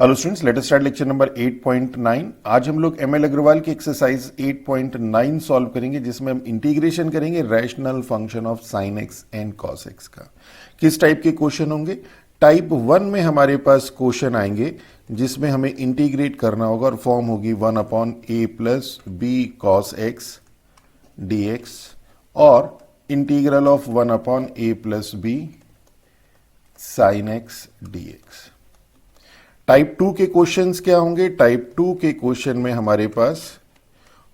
Hello students, let us start lecture number 8.9। आज हम लोग एमएल अग्रवाल की एक्सरसाइज 8.9 सॉल्व करेंगे, जिसमें हम इंटीग्रेशन करेंगे rational function of sine x and cos x का। किस टाइप के क्वेश्चन होंगे? टाइप 1 में हमारे पास क्वेश्चन आएंगे जिसमें हमें इंटीग्रेट करना होगा और फॉर्म होगी 1/a plus B cos x dx और integral of 1/a plus b sine x dx। Type 2 के क्वेश्चंस क्या होंगे? टाइप 2 के क्वेश्चन में हमारे पास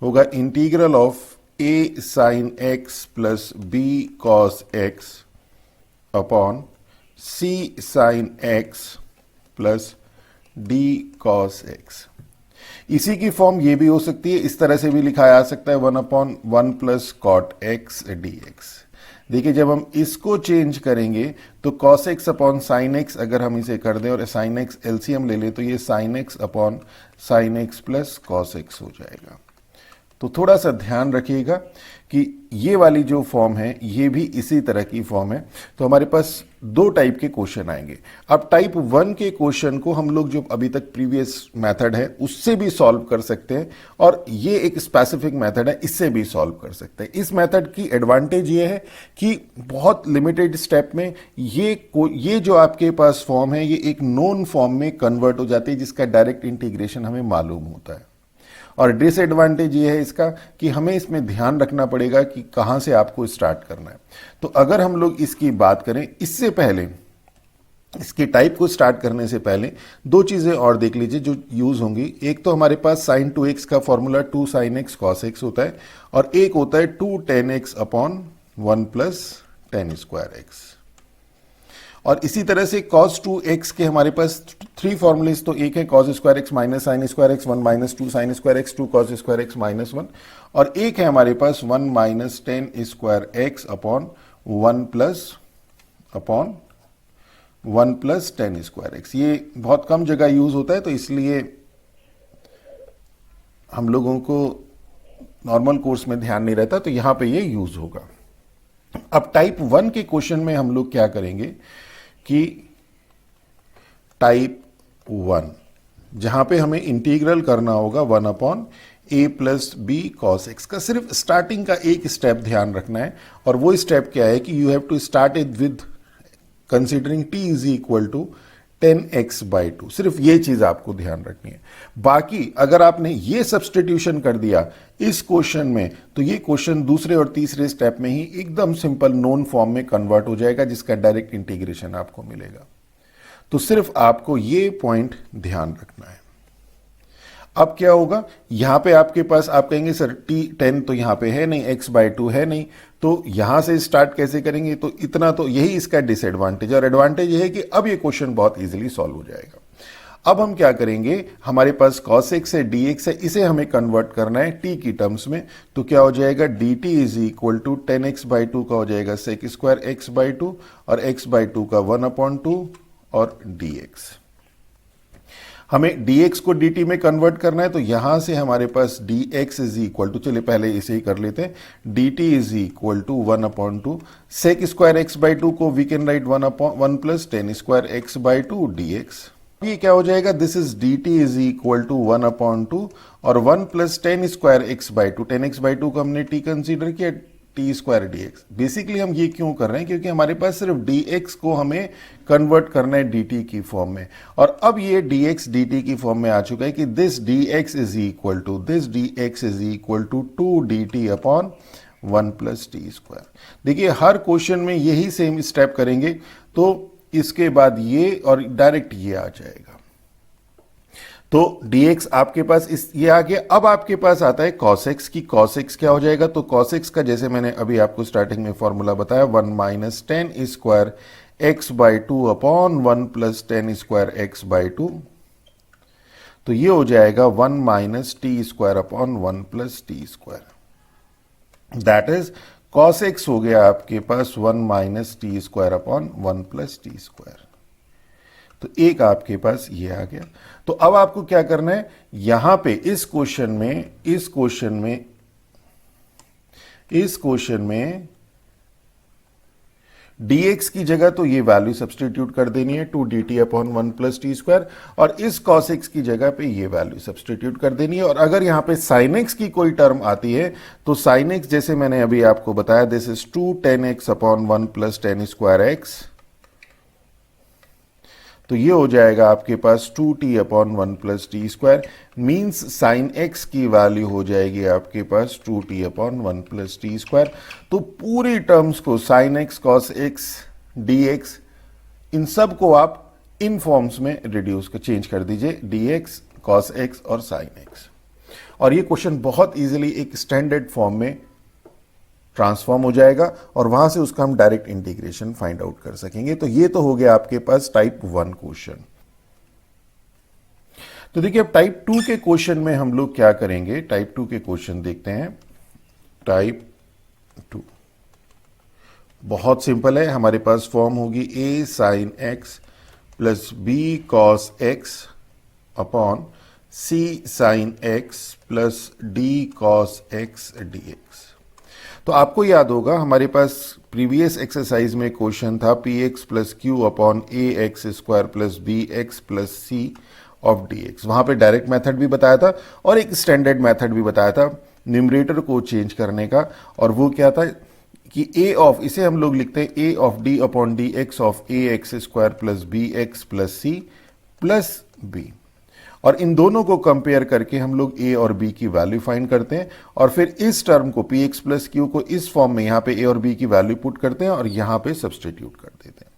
होगा integral of a sine x plus B cos x upon c sine x plus d cos x. इसी की फॉर्म ये भी हो सकती है, इस तरह से भी लिखा जा सकता है 1/1 प्लस कॉट एक्स dx। देखिए, जब हम इसको चेंज करेंगे तो cos x upon sine x अगर हम इसे कर दें और साइन एक्स एलसीएम ले ले तो ये sign x upon sine x plus cos X हो जाएगा। तो थोड़ा सा ध्यान रखिएगा कि ये वाली जो फॉर्म है ये भी इसी तरह की फॉर्म है। तो हमारे पास दो टाइप के क्वेश्चन आएंगे। अब टाइप 1 के क्वेश्चन को हम लोग जो अभी तक प्रीवियस मेथड है उससे भी सॉल्व कर सकते हैं, और ये एक स्पेसिफिक मेथड है, इससे भी सॉल्व कर सकते हैं। इस मेथड की एडवांटेज ये है कि बहुत लिमिटेड स्टेप में ये जो आपके पास फॉर्म है ये एक नोन फॉर्म में कन्वर्ट हो जाती है, जिसका डायरेक्ट इंटीग्रेशन हमें मालूम होता है। और डिसएडवांटेज ये है इसका कि हमें इसमें ध्यान रखना पड़ेगा कि कहां से आपको स्टार्ट करना है। तो अगर हम लोग इसकी बात करें, इससे पहले इसके टाइप को स्टार्ट करने से पहले दो चीजें और देख लीजिए जो यूज होंगी। एक तो हमारे पास साइन 2x का formula 2 sine x cos x होता है, और एक होता है 2 ten x upon 1 plus tan square x. और इसी तरह से cos 2x के हमारे पास 3 फॉर्मूलेज, तो एक है cos square x minus sine square x 1 minus 2 sine square x 2 cos square x minus 1, और एक है हमारे पास 1 minus ten square X upon 1 plus tan square x. ये बहुत कम जगह यूज होता है, तो इसलिए हम लोगों को नॉर्मल कोर्स में ध्यान नहीं रहता, तो यहां पे ये यूज होगा। अब टाइप 1 के क्वेश्चन में हम लोग क्या करेंगे कि टाइप 1 जहां पे हमें इंटीग्रल करना होगा 1/a plus B cos x का, सिर्फ स्टार्टिंग का एक स्टेप ध्यान रखना है, और वो स्टेप क्या है कि you have to start it with considering t is equal to 10x/2। सिर्फ ये चीज आपको ध्यान रखनी है। बाकी अगर आपने ये सब्स्टिट्यूशन कर दिया इस क्वेश्चन में, तो ये क्वेश्चन दूसरे और तीसरे स्टेप में ही एकदम सिंपल नोन फॉर्म में कन्वर्ट हो जाएगा, जिसका डायरेक्ट इंटीग्रेशन आपको मिलेगा। तो सिर्फ आपको ये पॉइंट ध्यान रखना है। अब क्या होगा, यहां पे आपके पास आप कहेंगे सर t10 तो यहां पे है नहीं, x/2 है नहीं, तो यहां से स्टार्ट कैसे करेंगे? तो इतना तो यही इसका डिसएडवांटेज, और एडवांटेज ये है कि अब ये क्वेश्चन बहुत इजीली सॉल्व हो जाएगा। अब हम क्या करेंगे, हमारे पास cos x है dx है, इसे हमें कन्वर्ट करना है t की टर्म्स में। तो क्या हो जाएगा, dt is equal to 10x/2 का हो जाएगा sec स्क्वायर x/2 और x/2 का 1/2 और dx। हमें dx को dt में कन्वर्ट करना है, तो यहां से हमारे पास dx इज इक्वल टू, चलिए पहले इसे ही कर लेते हैं, dt is equal to 1/2 sec square x/2 को we can write 1 plus tan square x/2 dx। ये क्या हो जाएगा, this is dt is equal to 1/2 और 1 plus tan square x/2, 10x/2 को हमने t कंसीडर किया, टी स्क्वायर dx। बेसिकली हम ये क्यों कर रहे हैं, क्योंकि हमारे पास सिर्फ dx को हमें कन्वर्ट करना है dt की फॉर्म में, और अब ये dx dt की फॉर्म में आ चुका है कि this dx is equal to 2 dt upon 1 plus T square. देखिए, हर क्वेश्चन में यही सेम स्टेप करेंगे, तो इसके बाद ये और डायरेक्ट ये आ जाएगा। तो dx आपके पास ये आ गया। अब आपके पास आता है cos x की, cos x क्या हो जाएगा, तो cos x का जैसे मैंने अभी आपको स्टार्टिंग में फॉर्मूला बताया 1 minus ten square x/2 upon 1 plus tan square x/2, तो ये हो जाएगा 1 minus T square upon 1 plus T square. That is cos x हो गया आपके पास 1 minus T square upon 1 plus T square. तो एक आपके पास ये आ गया। तो अब आपको क्या करना है, यहां पे इस क्वेश्चन में dx की जगह तो ये वैल्यू सब्सटीट्यूट कर देनी है 2dt upon 1 plus T square, और इस cos x की जगह पे ये वैल्यू सब्सटीट्यूट कर देनी है। और अगर यहां पे sin x की कोई टर्म आती है तो sin x, जैसे मैंने अभी आपको बताया, this is 2 tan x upon 1 plus tan square x, तो ये हो जाएगा आपके पास 2t upon 1 plus T square, means sine x की वैल्यू हो जाएगी आपके पास 2t upon 1 plus T square. तो पूरी टर्म्स को sine x, cos x, dx, इन सब को आप इन फॉर्म्स में रिड्यूस कर चेंज कर दीजिए, dx, cos x और sin x। और ये क्वेश्चन बहुत इजीली एक स्टैंडर्ड फॉर्म में ट्रांसफॉर्म हो जाएगा और वहां से उसका हम डायरेक्ट इंटीग्रेशन फाइंड आउट कर सकेंगे। तो ये तो हो गया आपके पास टाइप 1 क्वेश्चन। तो देखिए अब टाइप 2 के क्वेश्चन में हम लोग क्या करेंगे, टाइप 2 के क्वेश्चन देखते हैं। टाइप 2 बहुत सिंपल है, हमारे पास फॉर्म होगी a sine x plus b cos x upon c sine x plus d cos x dx। तो आपको याद होगा हमारे पास प्रीवियस एक्सरसाइज में क्वेश्चन था p x plus q upon a x square plus B x plus c of d x. वहां पर डायरेक्ट मेथड भी बताया था और एक स्टैंडर्ड मेथड भी बताया था न्यूमरेटर को चेंज करने का, और वो क्या था कि ए ऑफ, इसे हम लोग लिखते हैं A of D upon D X of A x square plus B x plus C plus B. और इन दोनों को कंपेयर करके हम लोग a और b की वैल्यू फाइंड करते हैं और फिर इस टर्म को पी एक्स प्लस क्यू को इस फॉर्म में यहाँ पे a और b की वैल्यू पुट करते हैं और यहाँ पे सब्सटीट्यूट कर देते हैं।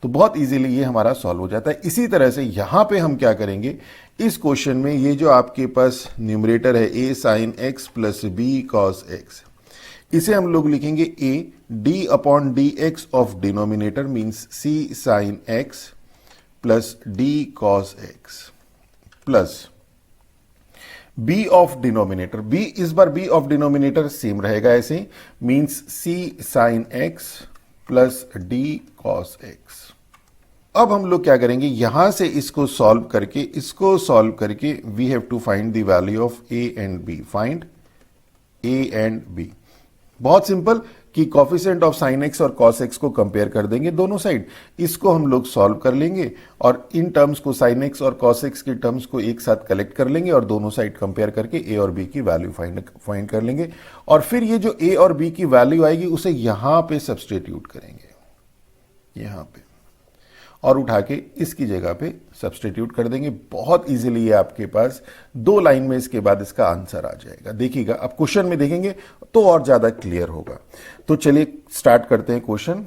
तो बहुत इजीली ये हमारा सॉल्व हो जाता है। इसी तरह से यहाँ पे हम क्या करेंगे, इस क्वेश्चन में ये जो आपके पास न्यूमरेटर है a sine x plus B cos X, इसे हम लोग लिखेंगे a d upon D X of denominator means c sine x plus d cos X plus b of denominator, b इस बार b ऑफ डिनोमिनेटर सेम रहेगा ऐसे ही, means c sine x plus d cos x। अब हम लोग क्या करेंगे, यहां से इसको सॉल्व करके we have to find the value of a and b। Find a and b, बहुत सिंपल कि कोफिशिएंट ऑफ साइन एक्स और कॉस एक्स को कंपेयर कर देंगे दोनों साइड, इसको हम लोग सॉल्व कर लेंगे और इन टर्म्स को साइन एक्स और कॉस एक्स की टर्म्स को एक साथ कलेक्ट कर लेंगे और दोनों साइड कंपेयर करके ए और बी की वैल्यू फाइंड कर लेंगे। और फिर ये जो ए और बी की वैल्यू आएगी उसे यहां पे सब्सटीट्यूट करेंगे, यहां पे, और उठा के इसकी जगह पे सब्सटीट्यूट कर देंगे। बहुत इजीली ये आपके पास 2 लाइन में इसके बाद इसका आंसर आ जाएगा। देखिएगा अब क्वेश्चन में देखेंगे तो और ज्यादा क्लियर होगा। तो चलिए स्टार्ट करते हैं क्वेश्चन।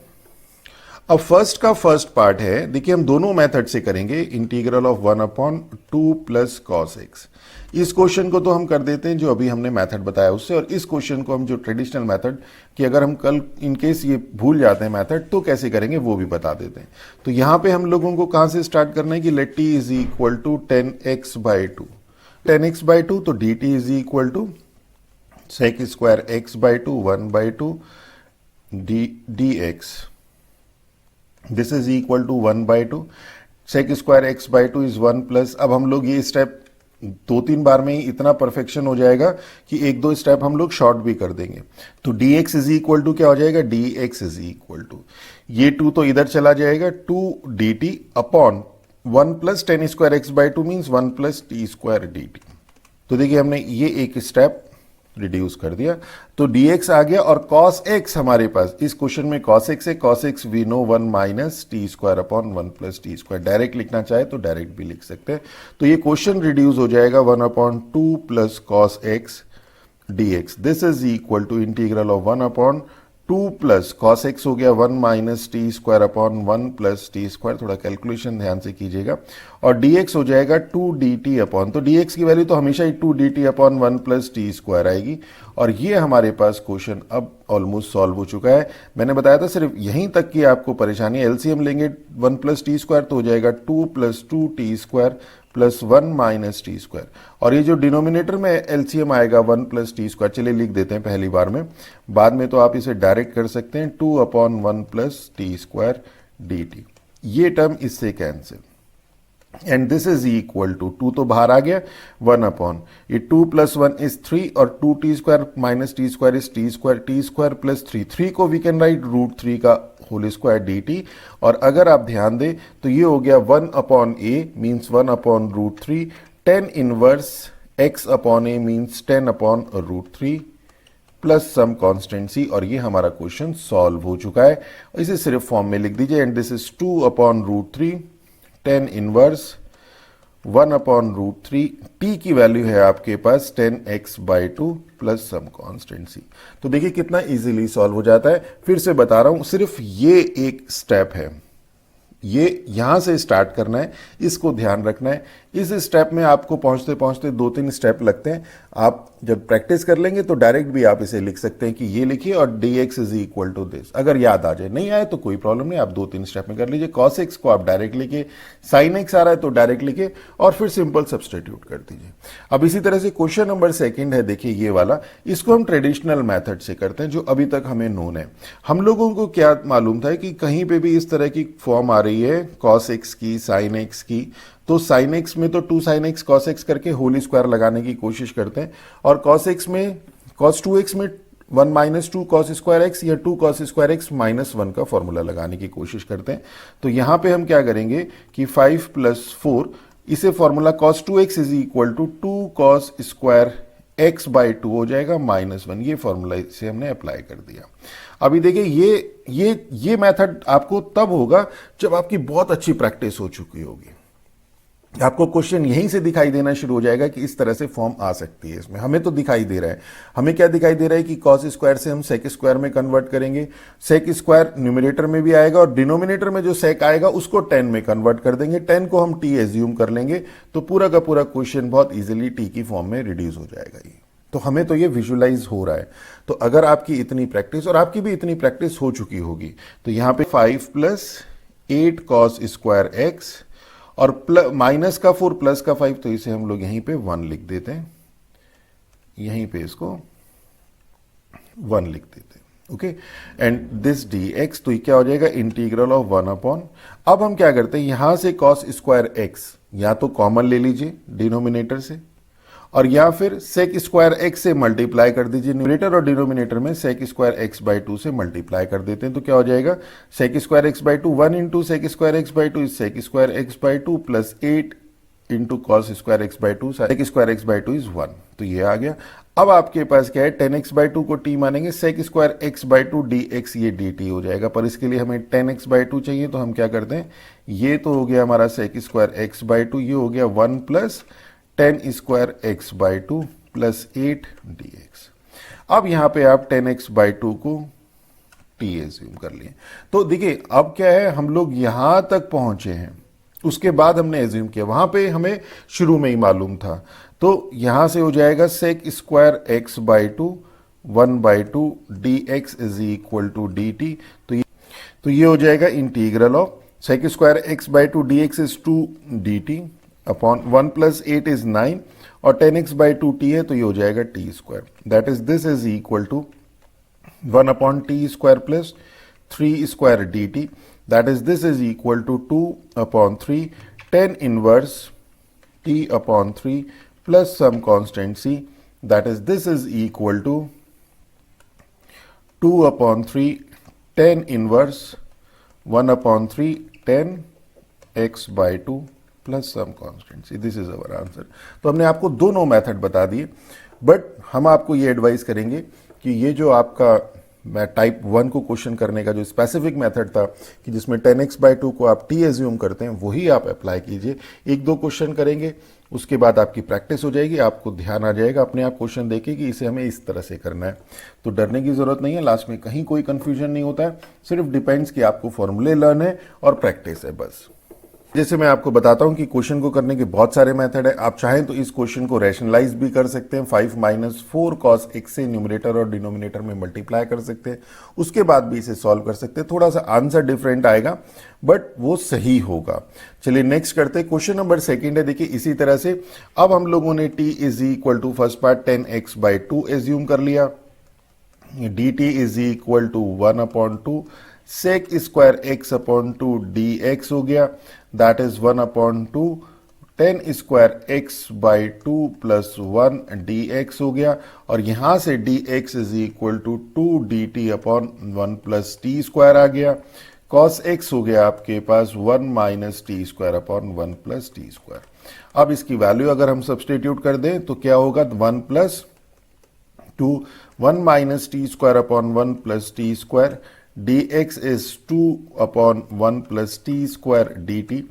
अब फर्स्ट का फर्स्ट पार्ट है, देखिए हम दोनों मेथड से करेंगे, integral of 1 upon 2 plus cos x. इस क्वेश्चन को तो हम कर देते हैं जो अभी हमने मेथड बताया उससे, और इस क्वेश्चन को हम जो ट्रेडिशनल मेथड कि अगर हम कल इनकेस ये भूल जाते हैं मेथड तो कैसे करेंगे वो भी बता देते हैं। तो यहां पे हम लोगों को कहां से स्टार्ट करना है कि let t is equal to 10x by 2, 10x by 2, तो d t is equal to sec square x by 2 1 by 2 d x, this is equal to 1 by 2, sec square x by 2 is 1 plus. अब हम लोग ये step 2-3 बार में ही इतना perfection हो जाएगा कि 1-2 स्टेप हम लोग शॉर्ट भी कर देंगे। तो dx इज इक्वल टू क्या हो जाएगा, dx इज इक्वल टू ये 2 तो इधर चला जाएगा 2 dt upon 1 plus tan square x by 2 means 1 plus T square dt। तो देखिए हमने ये एक स्टेप रिड्यूस कर दिया, तो dx आ गया। और cos x हमारे पास इस क्वेश्चन में cos x है, cos x we know 1 minus T square upon 1 plus T square. Direct लिखना चाहे तो डायरेक्ट भी लिख सकते हैं। तो ये क्वेश्चन रिड्यूस हो जाएगा 1 upon 2 plus cos x dx, this is equal to integral of 1 upon 2 plus cos x हो गया 1 minus T square upon 1 plus T square, थोड़ा कैलकुलेशन ध्यान से कीजिएगा, और dx हो जाएगा 2 dt अपॉन, तो dx की वैल्यू तो हमेशा ही 2 dt upon 1 plus T square आएगी। और ये हमारे पास क्वेश्चन अब ऑलमोस्ट सॉल्व हो चुका है। मैंने बताया था सिर्फ यहीं तक की आपको परेशानी है, एलसीएम लेंगे 1 प्लस टी स्क्वायर तो हो जाएगा 2 plus 2 T square plus 1 minus T square, और ये जो डिनोमिनेटर में एलसीएम आएगा 1 प्लस टी स्क्वायर, चलिए लिख देते हैं पहली बार में, बाद में तो आप इसे डायरेक्ट कर सकते हैं 2 upon 1 plus T square d t. ये टर्म इससे cancel, and this is equal to 2 तो बाहर आ गया 1 अपॉन ये 2 प्लस 1 इज 3 और 2t² minus t² is t² plus 3 को वी कैन राइट √3 का होल स्क्वायर dt। और अगर आप ध्यान दें तो ये हो गया 1 upon a means 1 upon √3, 10 inverse x upon a means 10 upon √3 plus some constancy. और ये हमारा क्वेश्चन सॉल्व हो चुका है। इसे सिर्फ फॉर्म में लिख दीजिए and this is 2 upon √3 10 inverse 1 upon √3, t की वैल्यू है आपके पास 10x/2 प्लस सम कॉन्स्टेंसी। तो देखिए कितना इजीली सॉल्व हो जाता है। फिर से बता रहा हूं, सिर्फ ये एक स्टेप है, ये यहां से स्टार्ट करना है, इसको ध्यान रखना है। इस स्टेप में आपको पहुंचते पहुंचते 2-3 स्टेप लगते हैं। आप जब प्रैक्टिस कर लेंगे तो डायरेक्ट भी आप इसे लिख सकते हैं कि ये लिखिए और dx is equal to this. अगर याद आ जाए, नहीं आए तो कोई प्रॉब्लम नहीं, आप 2-3 स्टेप में कर लीजिए। cos x को आप डायरेक्ट लिखिए, sin x आ रहा है तो डायरेक्ट लिखिए और फिर सिंपल सब्सटीट्यूट कर दीजिए। अब इसी तरह से क्वेश्चन नंबर 2 है, देखिए ये वाला, इसको हम ट्रेडिशनल मेथड से करते हैं जो अभी तक हमें नोन है। हम लोगों को क्या मालूम था कि कहीं पे भी इस तरह की फॉर्म आ रही है cos x की, sin x की, तो sin x में तो 2 sin x cos x करके होल स्क्वायर लगाने की कोशिश करते हैं और cos x में cos 2x में 1 माइनस 2 cos स्क्वायर x या 2 cos स्क्वायर x माइनस 1 का फॉर्मूला लगाने की कोशिश करते हैं। तो यहां पे हम क्या करेंगे कि 5 + 4 इसे formula cos 2x is equal to 2 cos square x/2 हो जाएगा -1। ये फॉर्मूला इसे हमने अप्लाई कर दिया। अभी देखिए ये मेथड आपको तब होगा जब आपकी बहुत अच्छी प्रैक्टिस हो चुकी होगी। आपको क्वेश्चन यहीं से दिखाई देना शुरू हो जाएगा कि इस तरह से फॉर्म आ सकती है। इसमें हमें तो दिखाई दे रहा है, हमें क्या दिखाई दे रहा है कि cos स्क्वायर से हम sec स्क्वायर में कन्वर्ट करेंगे, sec स्क्वायर न्यूमरेटर में भी आएगा और डिनोमिनेटर में जो sec आएगा उसको 10 में कन्वर्ट कर देंगे, 10 को हम t एज्यूम कर लेंगे, तो पूरा का पूरा क्वेश्चन बहुत इजीली t की फॉर्म में रिड्यूस हो जाएगा। ये तो हमें तो ये विजुलाइज हो रहा है। तो अगर आपकी इतनी प्रैक्टिस, और आपकी भी इतनी प्रैक्टिस हो चुकी होगी, तो यहां पे 5 + 8 cos स्क्वायर x और माइनस का 4 प्लस का 5, तो इसे हम लोग यहीं पे 1 लिख देते हैं, यहीं पे इसको 1 लिख देते हैं। ओके, एंड दिस dx, तो ये क्या हो जाएगा इंटीग्रल ऑफ 1 अपॉन, अब हम क्या करते हैं यहां से cos स्क्वायर x या तो कॉमन ले लीजिए डिनोमिनेटर से, और या फिर sec स्क्वायर x से मल्टीप्लाई कर दीजिए। न्यूमरेटर और डिनोमिनेटर में sec स्क्वायर x/2 से मल्टीप्लाई कर देते हैं, तो क्या हो जाएगा sec square x/2, 1 into sec square x/2 is sec square x/2 plus 8 into cos square x/2, sec square x/2 is 1। तो ये आ गया। अब आपके पास क्या है, 10x/2 को t मानेंगे, sec स्क्वायर x/2 dx ये dt हो जाएगा, पर इसके लिए हमें 10x/2 चाहिए, तो हम क्या करते हैं, ये तो हो गया हमारा sec स्क्वायर x/2, ये हो गया 1 plus 10 square x/2 plus 8 dx। अब यहां पे आप 10x/2 को t एज्यूम कर लिए। तो देखिए अब क्या है, हम लोग यहां तक पहुंचे हैं, उसके बाद हमने एज्यूम किया, वहां पे हमें शुरू में ही मालूम था, तो यहां से हो जाएगा sec square x/2 1/2 dx is equal to dt। तो ये हो जाएगा integral of sec square x/2 dx is 2 dt upon 1 plus 8 is 9 और 10x/2 t है, तो ये हो जाएगा t square, that is this is equal to 1 upon t square plus 3 square dt, that is this is equal to 2 upon 3 10 inverse t upon 3 plus some constancy, that is this is equal to 2 upon 3 10 inverse 1 upon 3 10 x/2 plus some constancy. This is our answer. तो हमने आपको दोनों method बता दिए, but हम आपको ये advice करेंगे कि ये जो आपका टाइप 1 को क्वेश्चन करने का जो स्पेसिफिक मेथड था कि जिसमें 10x/2 को आप t एज्यूम करते हैं, वही आप अप्लाई कीजिए। 1-2 क्वेश्चन करेंगे, उसके बाद आपकी प्रैक्टिस हो जाएगी, आपको ध्यान आ जाएगा अपने आप क्वेश्चन देखे कि इसे हमें इस तरह से करना है। तो डरने की जरूरत नहीं है, लास्ट में कहीं कोई कंफ्यूजन नहीं होता है, सिर्फ डिपेंड्स कि आपको फॉर्मूले लर्न है और प्रैक्टिस है बस। जैसे मैं आपको बताता हूं कि क्वेश्चन को करने के बहुत सारे मेथड है। आप चाहें तो इस क्वेश्चन को रैशनलाइज भी कर सकते हैं, 5 - 4 cos x से न्यूमरेटर और डिनोमिनेटर में मल्टीप्लाई कर सकते हैं, उसके बाद भी इसे सॉल्व कर सकते हैं। थोड़ा सा आंसर डिफरेंट आएगा बट वो सही होगा। चलिए नेक्स्ट करते हैं। क्वेश्चन नंबर 2 है, देखिए इसी तरह से अब हम लोगों ने t is equal to first part 10x/2 assume कर लिया, dt is equal to 1/2 sec square X upon two D X हो गया, that is 1/2 tan square x by two plus 1 D X हो गया, और यहां से D X is equal to 2 D T upon 1 plus T square आ गया। Cos X हो गया आपके पास 1 minus T square upon 1 plus T square. अब इसकी वैल्यू अगर हम सब्सटीट्यूट कर दें तो क्या होगा, 1 plus 2 1 minus T square upon 1 plus T square, D X is 2 upon 1 plus T square d T.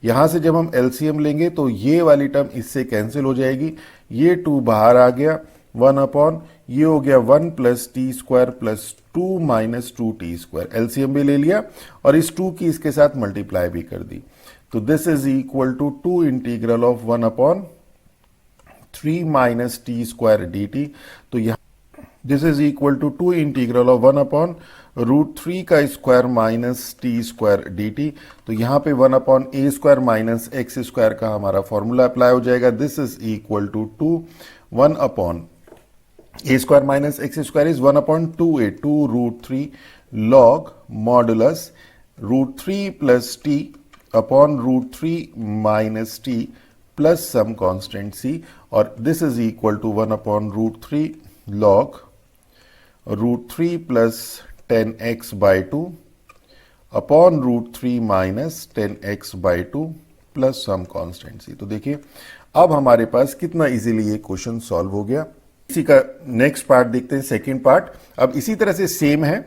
यहां से जब हम एलसीएम लेंगे तो ये वाली टर्म इससे कैंसिल हो जाएगी, ये 2 बाहर आ गया, 1 अपॉन ये हो गया 1 plus T square plus 2 minus 2 T square. LCM भी ले लिया और इस 2 की इसके साथ मल्टीप्लाई भी कर दी, तो this is equal to 2 integral of 1 upon 3 minus T square d t. तो यहां this is equal to 2 integral of 1 upon √3 का square minus T square d t. तो यहां पे 1 अपॉन ए स्क्वायर माइनस एक्स स्क्वायर का हमारा फॉर्मूला अप्लाई हो जाएगा। This is equal to 1 upon A square minus x square is 1 upon 2a 2√3 log modulus √3 plus T upon √3 minus T plus some constant C, और this is equal to 1 upon √3 log √3 plus 10x by 2 upon √3 minus 10x by 2 plus some constant C. तो देखिए अब हमारे पास कितना easily ये question solve हो गया। इसी का नेक्स्ट पार्ट देखते हैं, सेकेंड पार्ट। अब इसी तरह से सेम है,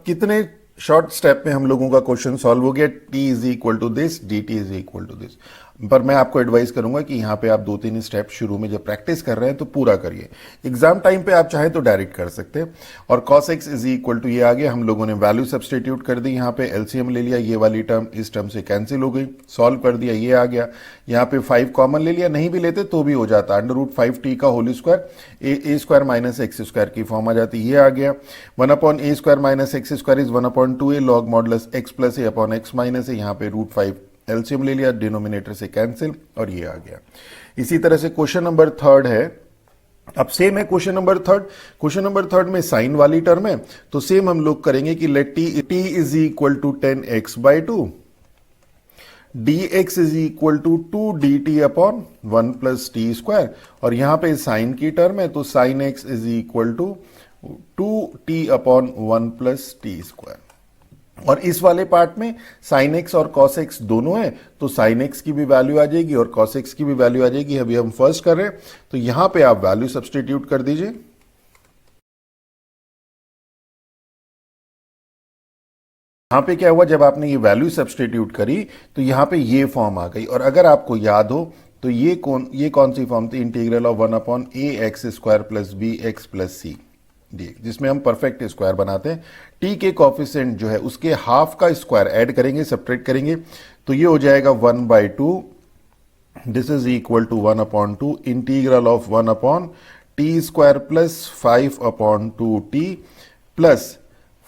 कितने शॉर्ट स्टेप में हम लोगों का क्वेश्चन सॉल्व हो गया। t is equal to this, d t is equal to this. पर मैं आपको एडवाइस करूंगा कि यहां पे आप 2-3 स्टेप शुरू में जब प्रैक्टिस कर रहे हैं तो पूरा करिए। एग्जाम टाइम पे आप चाहें तो डायरेक्ट कर सकते हैं। और cos x is equal to ये आ गया, हम लोगों ने वैल्यू सब्सटीट्यूट कर दी, यहाँ पे एलसीएम ले लिया, ये वाली टर्म इस टर्म से कैंसिल हो गई, सॉल्व कर दिया, ये आ गया। यहाँ पे 5 कॉमन ले लिया, नहीं भी लेते तो भी हो जाता, √5t का whole square A square minus x square की फॉर्म आ जाती, ये आ गया। 1 upon A square minus x square is 1 upon 2a log modulus X plus A upon X minus A, यहाँ पे √5 एलसीएम ले लिया, डिनोमिनेटर से कैंसिल, और ये आ गया। इसी तरह से क्वेश्चन नंबर 3 है, अब सेम है क्वेश्चन नंबर 3। क्वेश्चन नंबर 3 में साइन वाली टर्म है, तो सेम हम लोग करेंगे कि let t is equal to 10x by 2, dx is equal to 2 dt upon 1 plus T square, और यहां पे साइन की टर्म है तो sine x is equal to 2t upon 1 plus T square. और इस वाले पार्ट में साइन एक्स और कॉस एक्स दोनों है, तो साइन एक्स की भी वैल्यू आ जाएगी और कॉस एक्स की भी वैल्यू आ जाएगी। अभी हम फर्स्ट कर रहे हैं, तो यहां पे आप वैल्यू सब्सटीट्यूट कर दीजिए। यहां पे क्या हुआ, जब आपने ये वैल्यू सब्सटीट्यूट करी तो यहां पे ये फॉर्म आ गई। और अगर आपको याद हो तो ये कौन सी फॉर्म थी, integral of 1 upon a x square plus B x plus c d, जिसमें हम परफेक्ट स्क्वायर बनाते हैं। टी के कोफिशिएंट जो है उसके हाफ का स्क्वायर ऐड करेंगे, सब्ट्रैक्ट करेंगे, तो ये हो जाएगा 1/2। This is equal to 1 upon 2 integral of 1 upon t square plus 5 upon 2t plus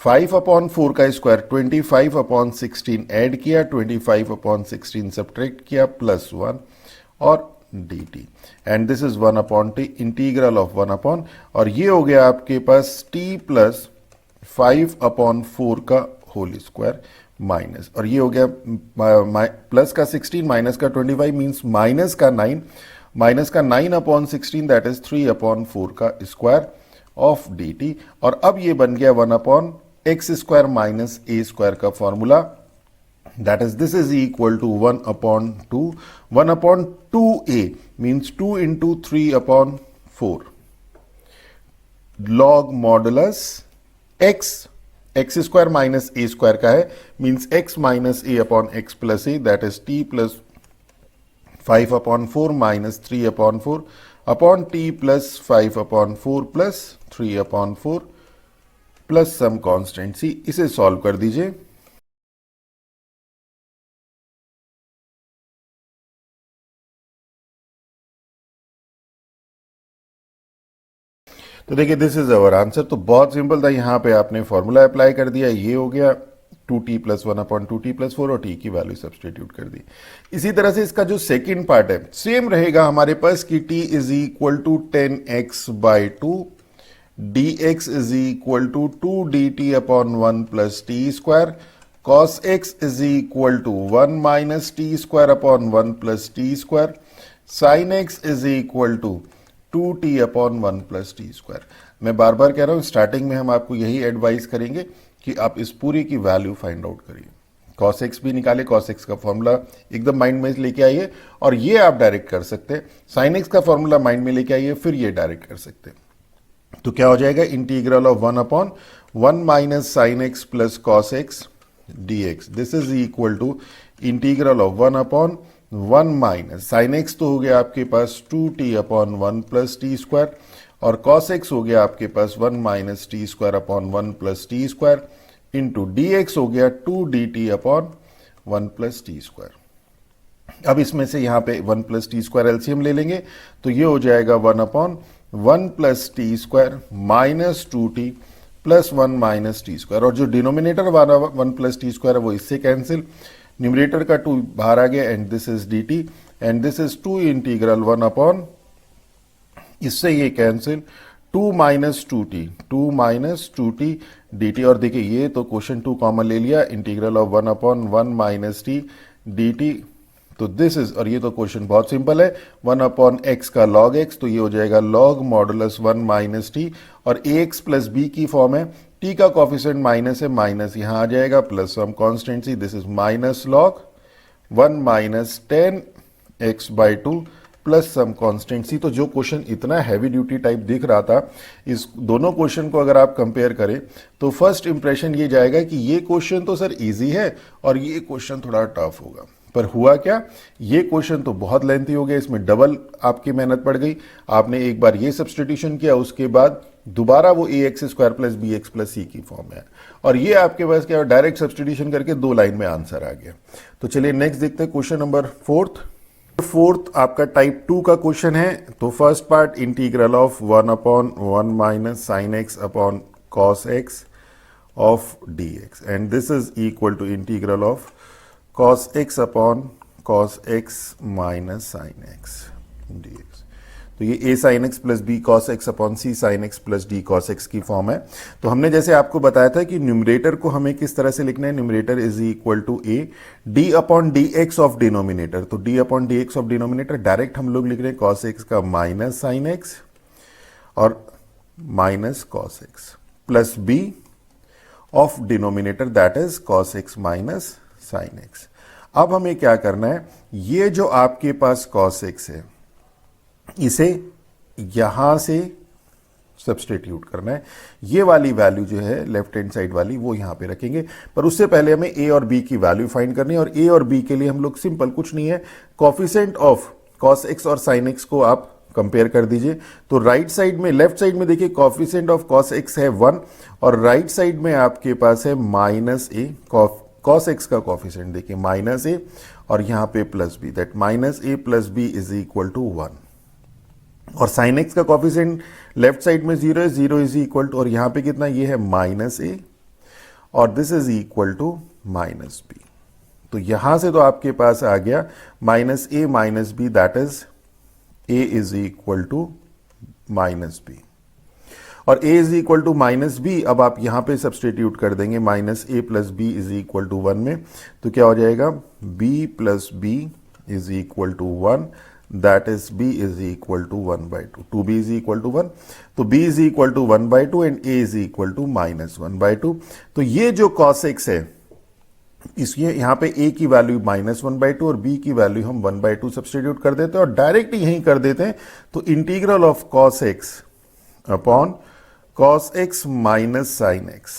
5 upon 4 का स्क्वायर 25 अपॉन 16 ऐड किया, 25 अपॉन 16 सब्ट्रैक्ट किया, प्लस 1 और dt, and this is 1 upon T integral of 1 upon, और ये हो गया आपके पास t प्लस 5 अपॉन 4 का होल स्क्वायर माइनस, और ये हो गया प्लस का 16 माइनस का 25 मींस माइनस का 9 अपॉन 16 दैट इज 3 अपॉन 4 का स्क्वायर ऑफ dt। और अब ये बन गया 1 अपॉन एक्स स्क्वायर माइनस ए स्क्वायर का formula, that is this is equal to 1 upon 2, 1 upon 2a means 2 into 3 upon 4 log modulus x square minus a square का है means x minus a upon x plus a, that is t plus 5 upon 4 minus 3 upon 4 upon t plus 5 upon 4 plus 3 upon 4 plus some constant c। इसे solve कर दीजिए। तो देखिए this is our answer. तो बहुत simple था, यहां पे आपने फॉर्मूला अप्लाई कर दिया, ये हो गया 2t प्लस 1/2t+4 और t की वैल्यू सब्सटीट्यूट कर दी। इसी तरह से इसका जो सेकंड पार्ट है सेम रहेगा हमारे पास कि t is equal to 10x/2 dx is equal to 2dt/1 plus T square cos x is equal to 1 minus T square upon 1 plus T square sin x is equal to 2t/1 plus T square. मैं बार बार कह रहा हूं starting में हम आपको यही advice करेंगे कि आप इस पूरी की वैल्यू फाइंड आउट करिए। cos x भी निकाले, cos x का फॉर्मूला एकदम माइंड में लेके आइए और ये आप डायरेक्ट कर सकते हैं। sin x का फॉर्मूला माइंड में लेके आइए, फिर ये डायरेक्ट कर सकते हैं। तो क्या हो जाएगा, integral of 1/1 minus sine x plus cos x dx। This is equal to integral of 1/1 minus sine x तो हो गया आपके पास 2t/1 प्लस टी स्क्वायर और cos x हो गया आपके पास 1 minus T square upon 1 plus T square into dx हो गया 2dt/1 प्लस टी स्क्वायर। अब इसमें से यहां पे 1 प्लस टी स्क्वायर एलसीएम ले लेंगे तो ये हो जाएगा 1/1 plus T square minus 2t plus 1 minus T square और जो डिनोमिनेटर वाला 1 प्लस टी स्क्वायर है वो इससे कैंसिल, न्यूमरेटर का 2 बाहर आ गया and this is dt and this is 2 integral 1/, इससे ये कैंसिल 2 माइनस 2t dt और देखिए ये तो क्वेश्चन 2 कॉमन ले लिया, integral of 1/1 minus T dt। तो दिस इज, और ये तो क्वेश्चन बहुत सिंपल है, 1/x का log x तो ये हो जाएगा log मॉडुलस 1 माइनस टी और ax प्लस b की फॉर्म है, t का कॉफिशिएंट माइनस है, माइनस यहां आ जाएगा plus some constancy, this is minus log 1 minus 10x/2 plus some constancy. तो जो क्वेश्चन इतना हैवी ड्यूटी टाइप दिख रहा था, इस दोनों क्वेश्चन को अगर आप कंपेयर करें तो फर्स्ट इंप्रेशन ये जाएगा कि ये क्वेश्चन तो सर इजी है और ये क्वेश्चन थोड़ा टफ होगा। पर हुआ क्या, ये क्वेश्चन तो बहुत लेंथी हो गया, इसमें डबल आपकी मेहनत पड़ गई। आपने एक बार ये सब्सटीट्यूशन किया, उसके बाद दोबारा वो ax² plus bx plus c की फॉर्म में है और ये आपके पास क्या, डायरेक्ट सब्सटीट्यूशन करके 2 लाइन में आंसर आ गया। तो चलिए नेक्स्ट देखते हैं क्वेश्चन नंबर फोर्थ आपका टाइप 2 का क्वेश्चन है। तो first part integral of 1/1 minus sine x upon cos x of dx and this is equal to integral of cos x upon cos x minus sine x dx। तो ये a sin x plus b cos x upon c sin x plus d cos x की form है। तो हमने जैसे आपको बताया था कि न्यूमरेटर को हमें किस तरह से लिखना है, numerator is equal to a d upon dx of denominator. तो d upon dx of denominator direct हम लोग लिख रहे हैं cos x का माइनस साइन x और minus cos x plus b of denominator that is cos x minus sine x। अब हमें क्या करना है, ये जो आपके पास cos x है इसे यहां से सब्सटीट्यूट करना है। ये वाली वैल्यू जो है लेफ्ट हैंड साइड वाली वो यहां पे रखेंगे, पर उससे पहले हमें a और b की वैल्यू फाइंड करनी है और a और b के लिए हम लोग सिंपल कुछ नहीं है, कोफिशिएंट ऑफ cos x और sin x को आप कंपेयर कर दीजिए। तो राइट साइड में, लेफ्ट साइड में देखिए कोफिशिएंट ऑफ cos x है 1 और राइट साइड में आपके पास है माइनस a। cos x का कोफिशिएंट देखिए माइनस a और यहां पे plus b, that minus a plus b is equal to 1 और sin x का कोफिशिएंट लेफ्ट साइड में 0 है, 0 इज इक्वल टू, और यहां पे कितना, ये है माइनस a और this is equal to minus b। तो यहां से तो आपके पास आ गया minus a minus b, that is a is equal to minus b और a is equal to minus b. अब आप यहां पे सब्सटीट्यूट कर देंगे minus a plus b is equal to 1 में, तो क्या हो जाएगा b plus b is equal to 1, that is b is equal to 1/2, 2b is equal to 1, तो b is equal to 1/2 and a is equal to minus 1/2। तो ये जो cos x है इसलिए यहां पे a की वैल्यू माइनस 1/2 और b की वैल्यू हम 1/2 सब्सटीट्यूट कर देते हैं और डायरेक्ट यहीं कर देते हैं। तो integral of cos x upon cos x minus sin x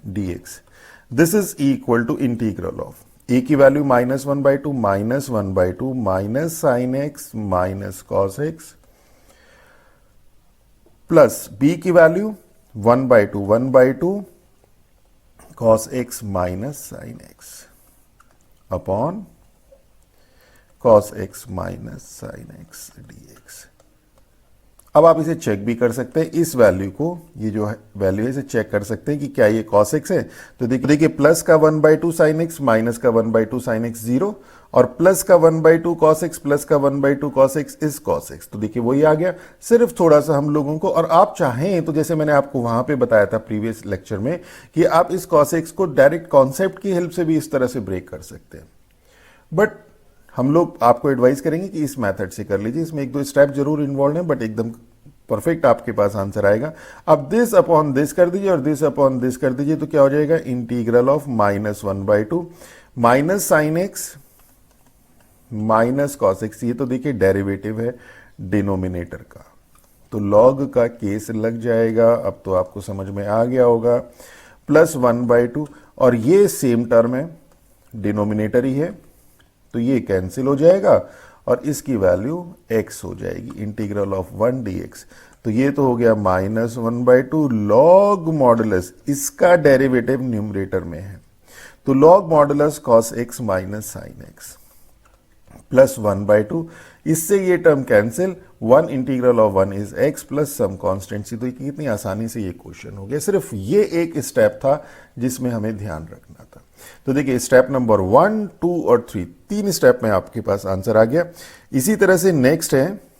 dx, this is equal to integral of a की value minus 1/2 minus 1/2 minus sin x minus cos x plus b की value 1/2 cos x minus sin x upon cos x minus sin x dx। अब आप इसे check भी कर सकते हैं, इस वैल्यू को, ये जो है वैल्यू है इसे चेक कर सकते हैं कि क्या ये cos x है। तो देखिए प्लस का 1/2 sin x माइनस का 1/2 sin x 0 और प्लस का 1/2 cos x प्लस का 1/2 cos x is cos x। तो देखिए वही आ गया, सिर्फ थोड़ा सा हम लोगों को, और आप चाहें तो जैसे मैंने आपको वहां पे बताया था प्रीवियस लेक्चर में कि आप इस cos x को डायरेक्ट कॉन्सेप्ट की हेल्प से भी इस तरह से ब्रेक कर सकते हैं, बट हम लोग आपको एडवाइस करेंगे कि इस मेथड से कर लीजिए। इसमें एक दो स्टेप जरूर इन्वॉल्व है, बट एकदम परफेक्ट आपके पास आंसर आएगा। अब दिस अपॉन दिस कर दीजिए और दिस अपॉन दिस कर दीजिए, तो क्या हो जाएगा, integral of -1/2 minus sine x minus cos x. ये तो देखिए डेरिवेटिव है डिनोमिनेटर का, तो लॉग का केस लग जाएगा। अब तो आपको समझ में आ गया होगा, प्लस 1/2 और ये सेम टर्म है, डिनोमिनेटर ही है, तो ये कैंसिल हो जाएगा और इसकी वैल्यू x हो जाएगी, इंटीग्रल ऑफ 1 dx। तो ये तो हो गया -1/2 लॉग मॉडुलस, इसका डेरिवेटिव न्यूमरेटर में है, तो log modulus cos x minus sine x plus 1/2, इससे ये term cancel, 1 integral of 1 is x plus some constant. तो कितनी आसानी से ये क्वेश्चन हो गया, सिर्फ ये एक स्टेप था जिसमें हमें ध्यान रखना था। तो देखिए स्टेप नंबर 1, 2 और 3, 3 स्टेप में आपके पास आंसर आ गया। इसी तरह से नेक्स्ट है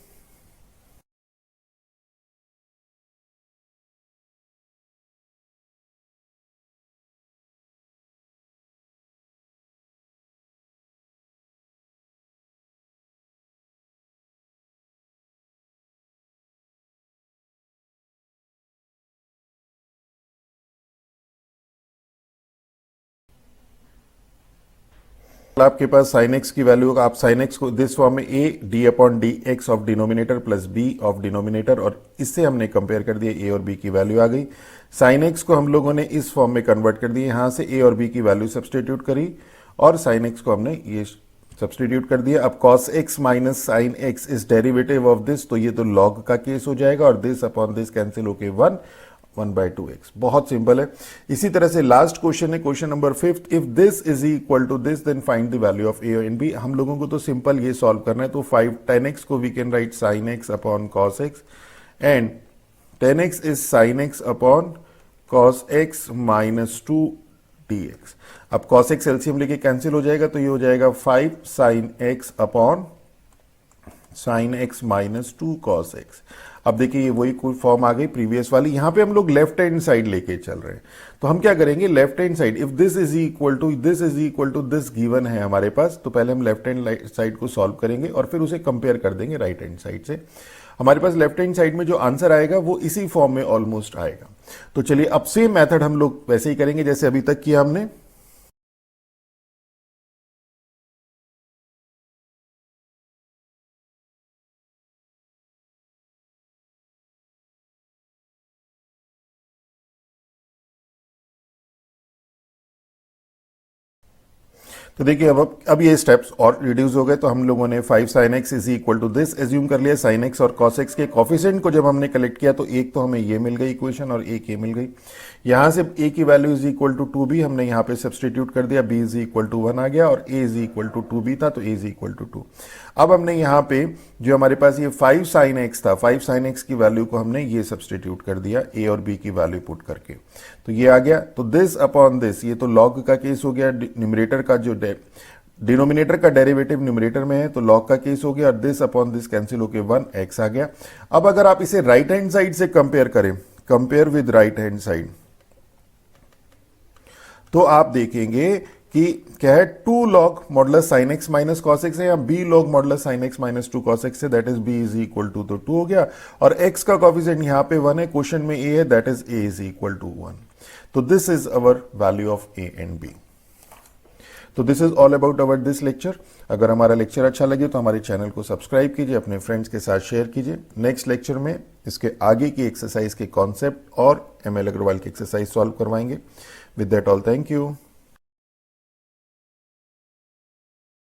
आपके पास साइन एक्स की वैल्यू, आप साइन एक्स को दिस फॉर्म में a d upon D X of denominator plus b of denominator, और इससे हमने कंपेयर कर दिया, a और b की वैल्यू आ गई। साइन एक्स को हम लोगों ने इस फॉर्म में कन्वर्ट कर दिया, यहां से a और b की वैल्यू सब्सटीट्यूट करी और साइन एक्स को हमने ये सब्सटीट्यूट कर दिया। अब cos x minus sine x is derivative of this, तो ये तो लॉग का केस हो जाएगा और दिस अपॉन दिस कैंसिल होके 1/2x, बहुत सिंपल है। इसी तरह से लास्ट क्वेश्चन है, question number 5, if this is equal to this then find the value of a and b। हम लोगों को तो सिंपल ये सॉल्व करना है, तो 10x को we can write sin x upon cos x and 10x is sin x upon cos x minus 2 dx। अब cos x एलसीएम लेके कैंसिल हो जाएगा, तो ये हो जाएगा 5 sin x upon sin x minus 2 cos x। अब देखिए ये वही कोई फॉर्म आ गई प्रीवियस वाली, यहां पे हम लोग लेफ्ट हैंड साइड लेके चल रहे हैं, तो हम क्या करेंगे, left hand side, if this is equal to this is equal to this given है हमारे पास, तो पहले हम लेफ्ट हैंड साइड को सॉल्व करेंगे और फिर उसे कंपेयर कर देंगे राइट हैंड साइड से। हमारे पास लेफ्ट हैंड साइड में जो आंसर आएगा वो इसी फॉर्म में ऑलमोस्ट आएगा। तो चलिए अब सेम मेथड हम लोग वैसे ही करेंगे जैसे अभी तक किया हमने। तो देखिए अब ये स्टेप्स और रिड्यूस हो गए, तो हम लोगों ने 5 sin x is equal to this assume कर लिया। sin x और cos x के कोफिशिएंट को जब हमने कलेक्ट किया तो एक तो हमें ये मिल गई इक्वेशन और एक ये मिल गई। यहां से a की value is equal to 2b हमने यहाँ पे सब्सटीट्यूट कर दिया, b इज इक्वल टू 1 आ गया और a is equal to 2b था, तो a इज इक्वल टू 2। अब हमने यहाँ पे जो हमारे पास ये 5 sin x था, 5 sin x की वैल्यू को हमने ये सब्सटीट्यूट कर दिया a और b की वैल्यू पुट करके, तो ये आ गया। तो दिस अपॉन दिस, ये तो लॉग का केस हो गया, न्यूमरेटर का जो डिनोमिनेटर का डेरिवेटिव न्यूमरेटर में है तो लॉग का केस हो गया, और दिस अपॉन दिस कैंसिल होके 1x आ गया। अब अगर आप इसे राइट हैंड साइड से कंपेयर करें, compare with right hand side, तो आप देखेंगे कि क्या है, 2 log modulus sine x minus cos x है या b log modulus sine x minus 2 cos x है, that is b is equal to, तो 2 हो गया, और x का कोफिशिएंट यहां पे 1 है, क्वेश्चन में a है, that is a is equal to 1। तो this is our value of a and b। तो this is all about our this lecture. अगर हमारा लेक्चर अच्छा लगे तो हमारे चैनल को सब्सक्राइब कीजिए, अपने फ्रेंड्स के साथ शेयर कीजिए। नेक्स्ट लेक्चर में इसके आगे की एक्सरसाइज के कॉन्सेप्ट और ML अग्रवाल की एक्सरसाइज सॉल्व करवाएंगे। With that all, thank you.